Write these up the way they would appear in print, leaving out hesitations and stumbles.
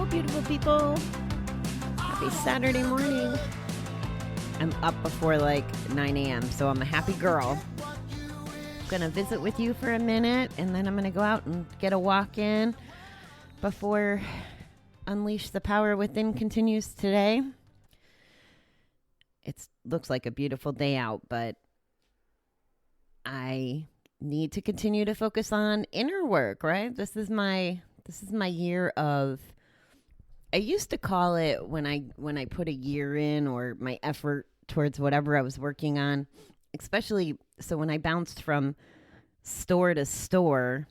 Hello, beautiful people. Happy Saturday morning. I'm up before like 9 a.m., so I'm a happy girl. I'm going to visit with you for a minute, and then I'm going to go out and get a walk in before Unleash the Power Within continues today. It looks like a beautiful day out, but I need to continue to focus on inner work, right? This is my year of, I used to call it when I put a year in or my effort towards whatever I was working on, especially so when I bounced from store to store,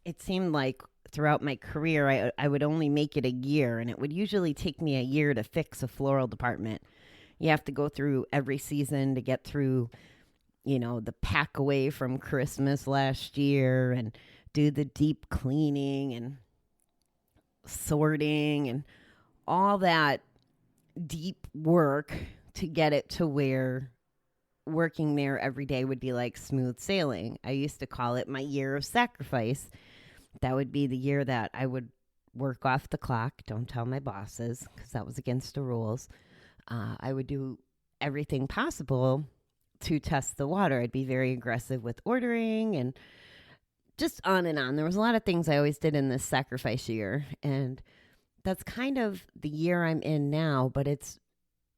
it seemed like throughout my career I would only make it a year, and it would usually take me a year to fix a floral department. You have to go through every season to get through, the pack away from Christmas last year and do the deep cleaning and sorting and all that deep work to get it to where working there every day would be like smooth sailing. I used to call it my year of sacrifice. That would be the year that I would work off the clock. Don't tell my bosses, because that was against the rules. I would do everything possible to test the water. I'd be very aggressive with ordering and just on and on. There was a lot of things I always did in this sacrifice year, and that's kind of the year I'm in now, but it's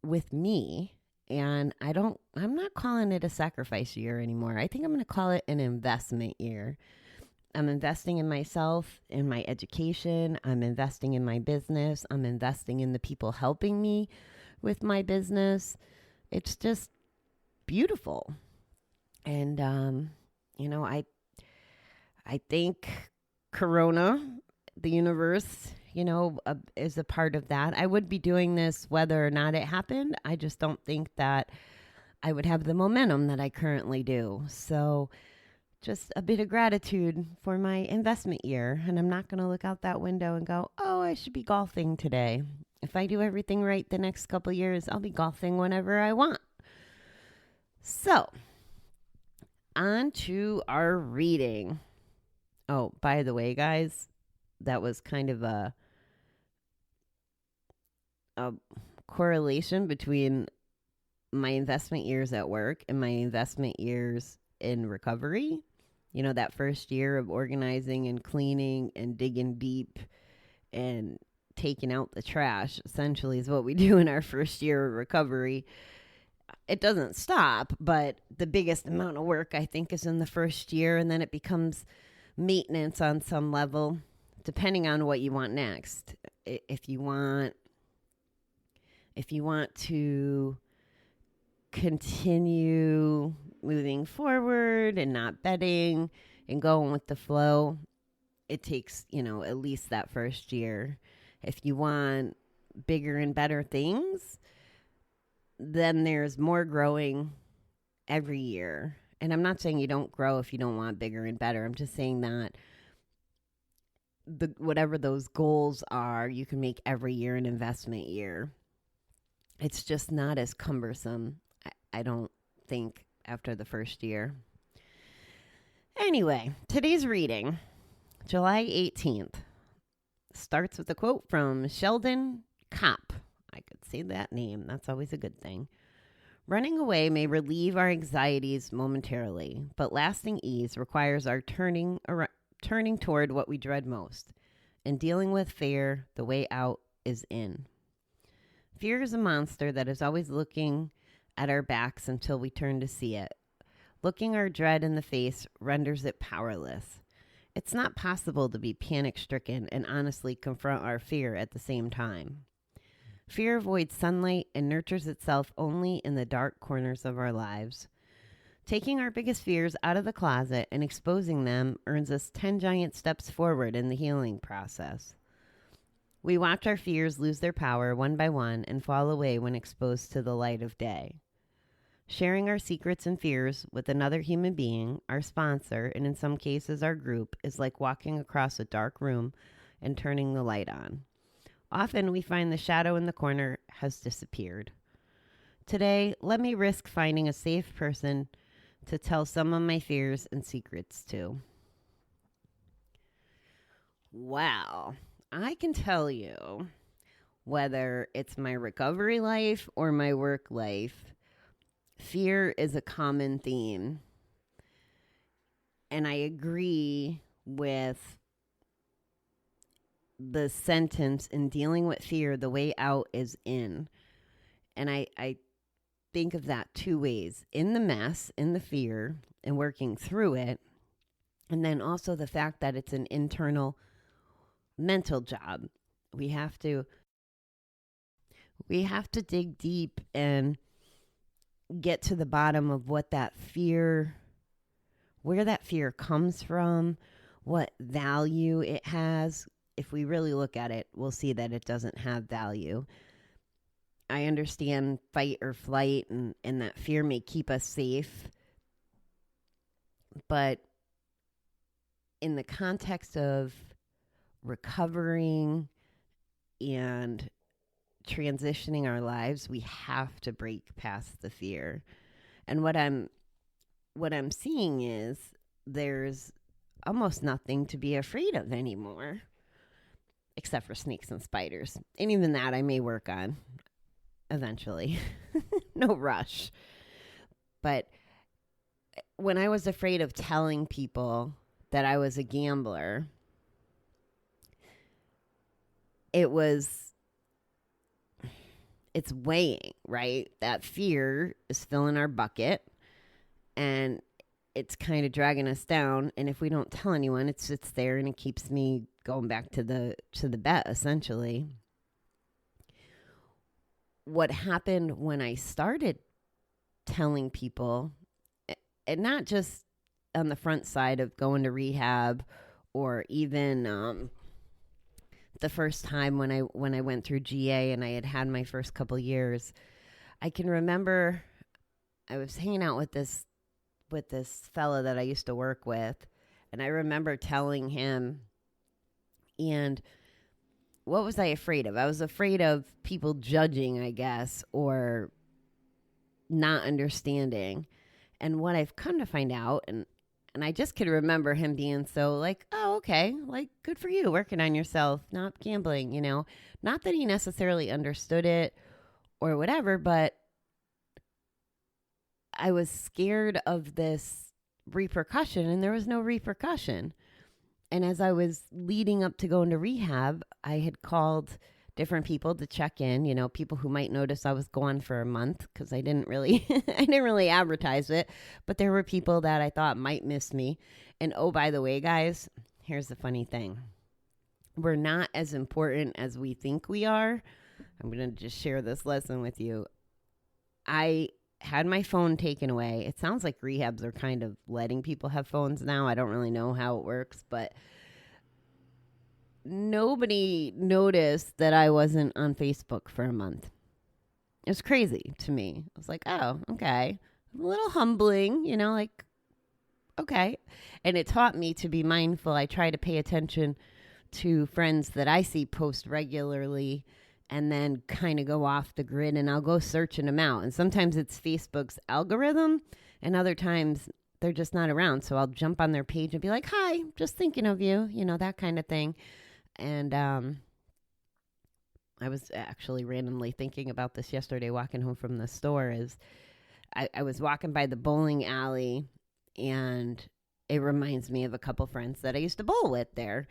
with me, and I'm not calling it a sacrifice year anymore. I think I'm going to call it an investment year. I'm investing in myself, in my education. I'm investing in my business. I'm investing in the people helping me with my business. It's just beautiful. And, I think Corona, the universe, is a part of that. I would be doing this whether or not it happened. I just don't think that I would have the momentum that I currently do. So just a bit of gratitude for my investment year. And I'm not going to look out that window and go, oh, I should be golfing today. If I do everything right the next couple of years, I'll be golfing whenever I want. So, on to our reading. Oh, by the way, guys, that was kind of a correlation between my investment years at work and my investment years in recovery. That first year of organizing and cleaning and digging deep and taking out the trash, essentially, is what we do in our first year of recovery. It doesn't stop, but the biggest amount of work, I think, is in the first year, and then it becomes maintenance on some level, depending on what you want next. If you want to continue moving forward and not betting and going with the flow, it takes, at least that first year. If you want bigger and better things, then there's more growing every year. And I'm not saying you don't grow if you don't want bigger and better. I'm just saying that whatever those goals are, you can make every year an investment year. It's just not as cumbersome, I don't think, after the first year. Anyway, today's reading, July 18th, starts with a quote from Sheldon Kopp. I could say that name. That's always a good thing. Running away may relieve our anxieties momentarily, but lasting ease requires our turning toward what we dread most. In dealing with fear, the way out is in. Fear is a monster that is always looking at our backs until we turn to see it. Looking our dread in the face renders it powerless. It's not possible to be panic-stricken and honestly confront our fear at the same time. Fear avoids sunlight and nurtures itself only in the dark corners of our lives. Taking our biggest fears out of the closet and exposing them earns us 10 giant steps forward in the healing process. We watch our fears lose their power one by one and fall away when exposed to the light of day. Sharing our secrets and fears with another human being, our sponsor, and in some cases our group, is like walking across a dark room and turning the light on. Often we find the shadow in the corner has disappeared. Today, let me risk finding a safe person to tell some of my fears and secrets to. Wow. I can tell you whether it's my recovery life or my work life, fear is a common theme. And I agree with the sentence, in dealing with fear, the way out is in. And I think of that two ways: in the mess, in the fear, and working through it. And then also the fact that it's an internal mental job. We have to dig deep and get to the bottom of what that fear, where that fear comes from, what value it has. If we really look at it, we'll see that it doesn't have value. I understand fight or flight, and that fear may keep us safe. But in the context of recovering and transitioning our lives, we have to break past the fear. And what I'm seeing is there's almost nothing to be afraid of anymore, except for snakes and spiders. And even that I may work on eventually. No rush. But when I was afraid of telling people that I was a gambler, it's weighing, right? That fear is filling our bucket and it's kind of dragging us down. And if we don't tell anyone, it sits there and it keeps me going back to the bet, essentially. What happened when I started telling people, and not just on the front side of going to rehab, or even the first time when I went through GA and I had my first couple years, I can remember I was hanging out with this fella that I used to work with, and I remember telling him, and what was I afraid of? I was afraid of people judging, I guess, or not understanding. And what I've come to find out, and I just could remember him being so like, oh, okay, like, good for you, working on yourself, not gambling, you know. Not that he necessarily understood it or whatever, but I was scared of this repercussion, and there was no repercussion. And as I was leading up to going to rehab, I had called different people to check in, you know, people who might notice I was gone for a month, because I didn't really advertise it, but there were people that I thought might miss me. And oh, by the way, guys, here's the funny thing. We're not as important as we think we are. I'm going to just share this lesson with you. I had my phone taken away. It sounds like rehabs are kind of letting people have phones now. I don't really know how it works, but nobody noticed that I wasn't on Facebook for a month. It was crazy to me. I was like, oh, okay. A little humbling, you know, like, okay. And it taught me to be mindful. I try to pay attention to friends that I see post regularly, and then kind of go off the grid, and I'll go searching them out. And sometimes it's Facebook's algorithm, and other times they're just not around. So I'll jump on their page and be like, hi, just thinking of you, you know, that kind of thing. And I was actually randomly thinking about this yesterday, walking home from the store. I was walking by the bowling alley, and it reminds me of a couple friends that I used to bowl with there.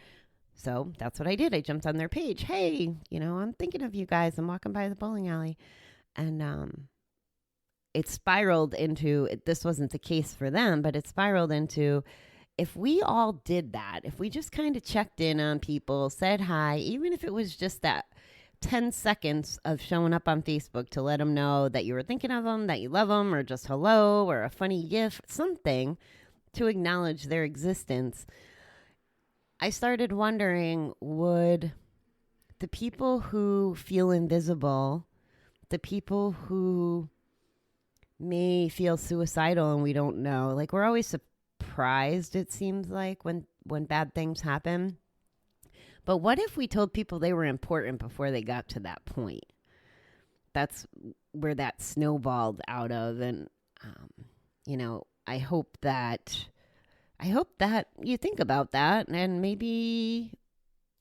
So that's what I did. I jumped on their page. Hey, you know, I'm thinking of you guys. I'm walking by the bowling alley. And it spiraled into, this wasn't the case for them, but it spiraled into, if we all did that, if we just kind of checked in on people, said hi, even if it was just that 10 seconds of showing up on Facebook to let them know that you were thinking of them, that you love them, or just hello, or a funny gif, something to acknowledge their existence. I started wondering, would the people who feel invisible, the people who may feel suicidal and we don't know, like, we're always surprised, it seems like, when bad things happen. But what if we told people they were important before they got to that point? That's where that snowballed out of. And, you know, I hope that you think about that, and maybe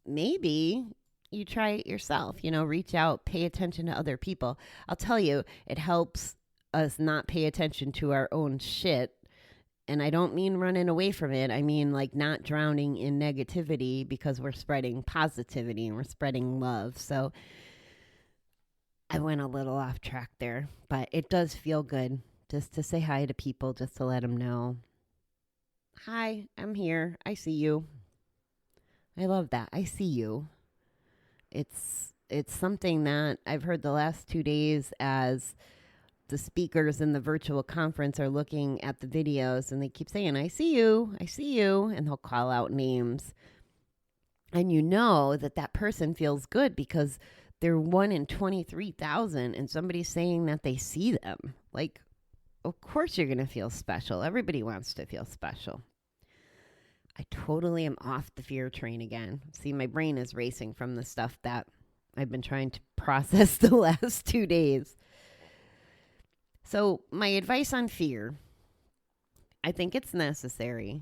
maybe you try it yourself, reach out, pay attention to other people. I'll tell you, it helps us not pay attention to our own shit. And I don't mean running away from it. I mean like not drowning in negativity, because we're spreading positivity and we're spreading love. So I went a little off track there, but it does feel good just to say hi to people, just to let them know, hi, I'm here. I see you. I love that. I see you. It's something that I've heard the last 2 days as the speakers in the virtual conference are looking at the videos, and they keep saying, I see you, and they'll call out names. And that person feels good because they're 1 in 23,000 and somebody's saying that they see them. Like, of course you're going to feel special. Everybody wants to feel special. I totally am off the fear train again. See, my brain is racing from the stuff that I've been trying to process the last 2 days. So my advice on fear, I think it's necessary,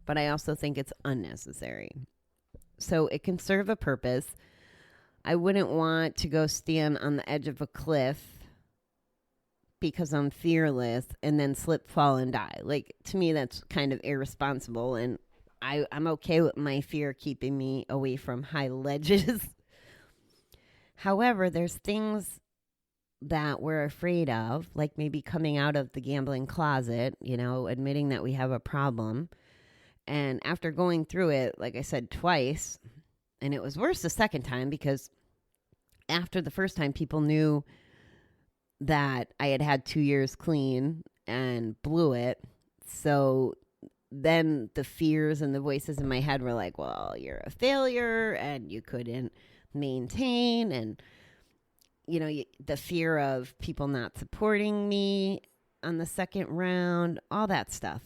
but I also think it's unnecessary. So it can serve a purpose. I wouldn't want to go stand on the edge of a cliff because I'm fearless and then slip, fall, and die. Like, to me, that's kind of irresponsible, and I'm okay with my fear keeping me away from high ledges. However, there's things that we're afraid of, like maybe coming out of the gambling closet, admitting that we have a problem. And after going through it, like I said, twice, and it was worse the second time because after the first time, people knew that I had had 2 years clean and blew it. So then the fears and the voices in my head were like, well, you're a failure and you couldn't maintain. And, the fear of people not supporting me on the second round, all that stuff.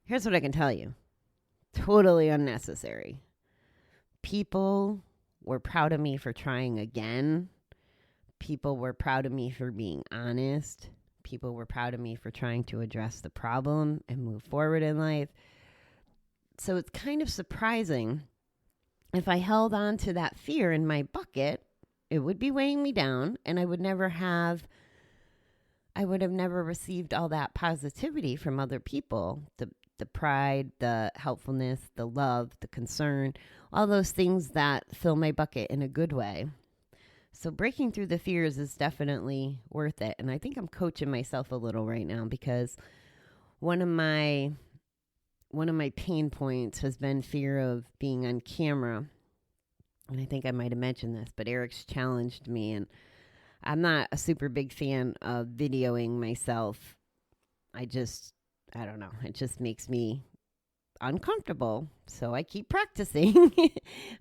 Here's what I can tell you. Totally unnecessary. People were proud of me for trying again. People were proud of me for being honest. People were proud of me for trying to address the problem and move forward in life. So it's kind of surprising. If I held on to that fear in my bucket, it would be weighing me down, and I would have never received all that positivity from other people. The pride, the helpfulness, the love, the concern, all those things that fill my bucket in a good way. So breaking through the fears is definitely worth it. And I think I'm coaching myself a little right now, because one of my pain points has been fear of being on camera. And I think I might have mentioned this, but Eric's challenged me, and I'm not a super big fan of videoing myself. I don't know. It just makes me uncomfortable. So I keep practicing.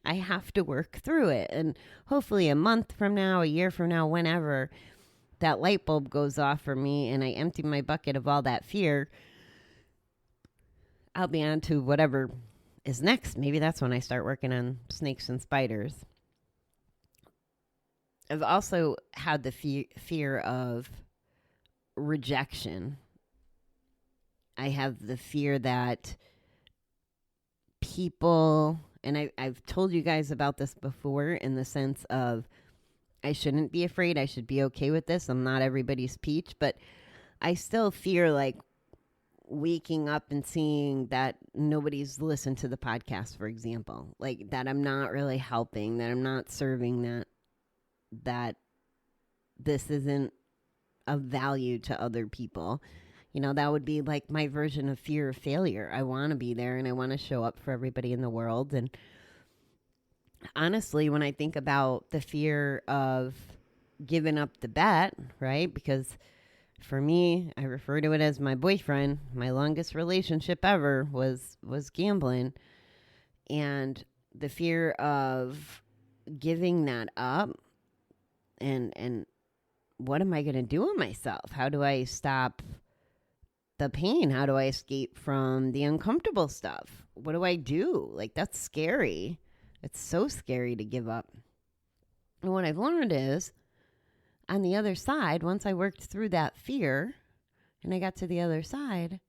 I have to work through it. And hopefully a month from now, a year from now, whenever that light bulb goes off for me and I empty my bucket of all that fear, I'll be on to whatever is next. Maybe that's when I start working on snakes and spiders. I've also had the fear of rejection. I have the fear that people, and I've told you guys about this before, in the sense of I shouldn't be afraid. I should be okay with this. I'm not everybody's peach, but I still fear like waking up and seeing that nobody's listened to the podcast, for example, like that I'm not really helping, that I'm not serving, that this isn't of value to other people. That would be like my version of fear of failure. I want to be there and I want to show up for everybody in the world. And honestly, when I think about the fear of giving up the bet, right? Because for me, I refer to it as my boyfriend. My longest relationship ever was gambling. And the fear of giving that up, and what am I going to do with myself? How do I stop the pain? How do I escape from the uncomfortable stuff? What do I do? Like, that's scary. It's so scary to give up. And what I've learned is, on the other side, once I worked through that fear and I got to the other side,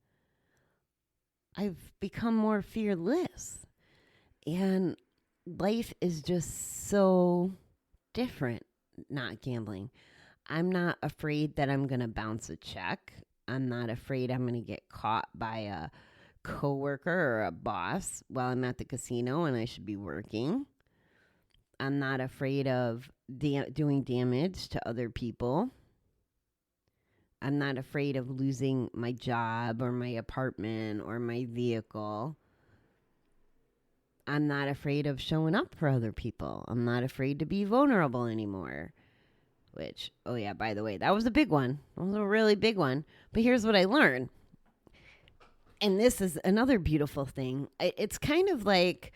I've become more fearless. And life is just so different not gambling. I'm not afraid that I'm going to bounce a check. I'm not afraid I'm going to get caught by a coworker or a boss while I'm at the casino and I should be working. I'm not afraid of doing damage to other people. I'm not afraid of losing my job or my apartment or my vehicle. I'm not afraid of showing up for other people. I'm not afraid to be vulnerable anymore. Which, oh yeah, by the way, that was a big one. That was a really big one. But here's what I learned. And this is another beautiful thing. It's kind of like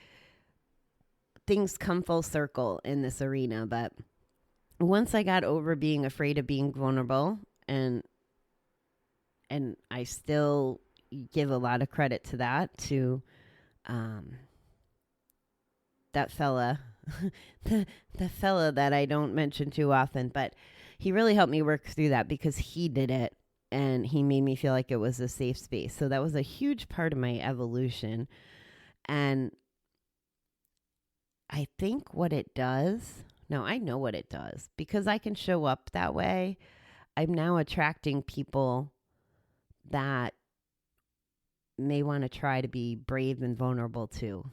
things come full circle in this arena. But once I got over being afraid of being vulnerable, and I still give a lot of credit to that, to that fella, the fella that I don't mention too often, but he really helped me work through that because he did it and he made me feel like it was a safe space. So that was a huge part of my evolution. And I think what it does, I know what it does because I can show up that way. I'm now attracting people that may want to try to be brave and vulnerable too.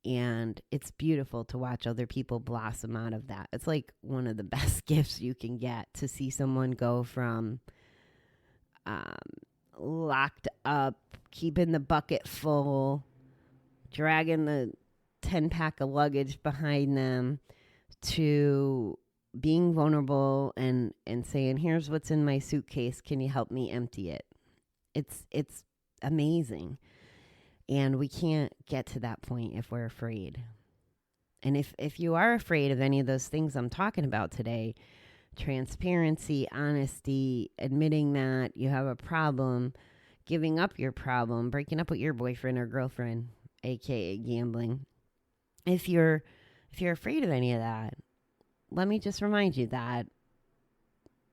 And it's beautiful to watch other people blossom out of that. It's like one of the best gifts you can get, to see someone go from locked up, keeping the bucket full, dragging the 10-pack of luggage behind them, to being vulnerable and saying, here's what's in my suitcase. Can you help me empty it? It's amazing. And we can't get to that point if we're afraid. And if you are afraid of any of those things I'm talking about today, transparency, honesty, admitting that you have a problem, giving up your problem, breaking up with your boyfriend or girlfriend, aka gambling. If you're afraid of any of that, let me just remind you that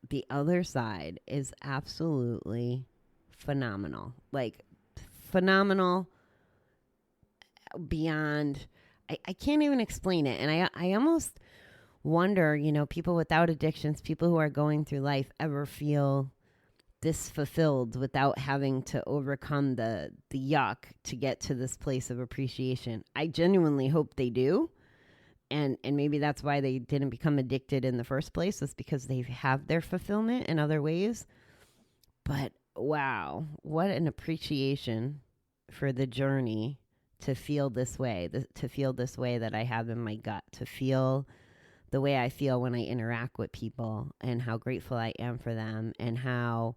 the other side is absolutely phenomenal. Like, phenomenal beyond, I can't even explain it. And I almost wonder, people without addictions, people who are going through life, ever feel this fulfilled without having to overcome the yuck to get to this place of appreciation. I genuinely hope they do. And maybe that's why they didn't become addicted in the first place, is because they have their fulfillment in other ways. But wow, what an appreciation for the journey to feel this way, to feel this way that I have in my gut, to feel the way I feel when I interact with people, and how grateful I am for them, and how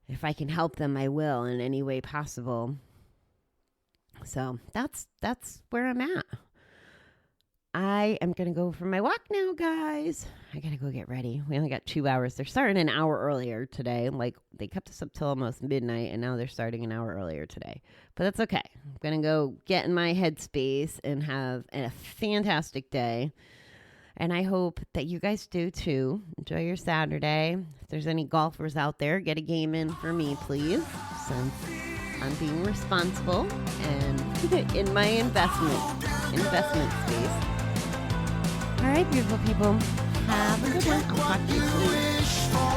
if I can help them, I will in any way possible. So that's where I'm at. I am going to go for my walk now, guys. I got to go get ready. We only got 2 hours. They're starting an hour earlier today. Like, they kept us up till almost midnight, and now they're starting an hour earlier today. But that's okay. I'm going to go get in my headspace and have a fantastic day. And I hope that you guys do too. Enjoy your Saturday. If there's any golfers out there, get a game in for me, please, since I'm being responsible and in my investment space. All right, beautiful people. Have a good one. I'll talk to you soon.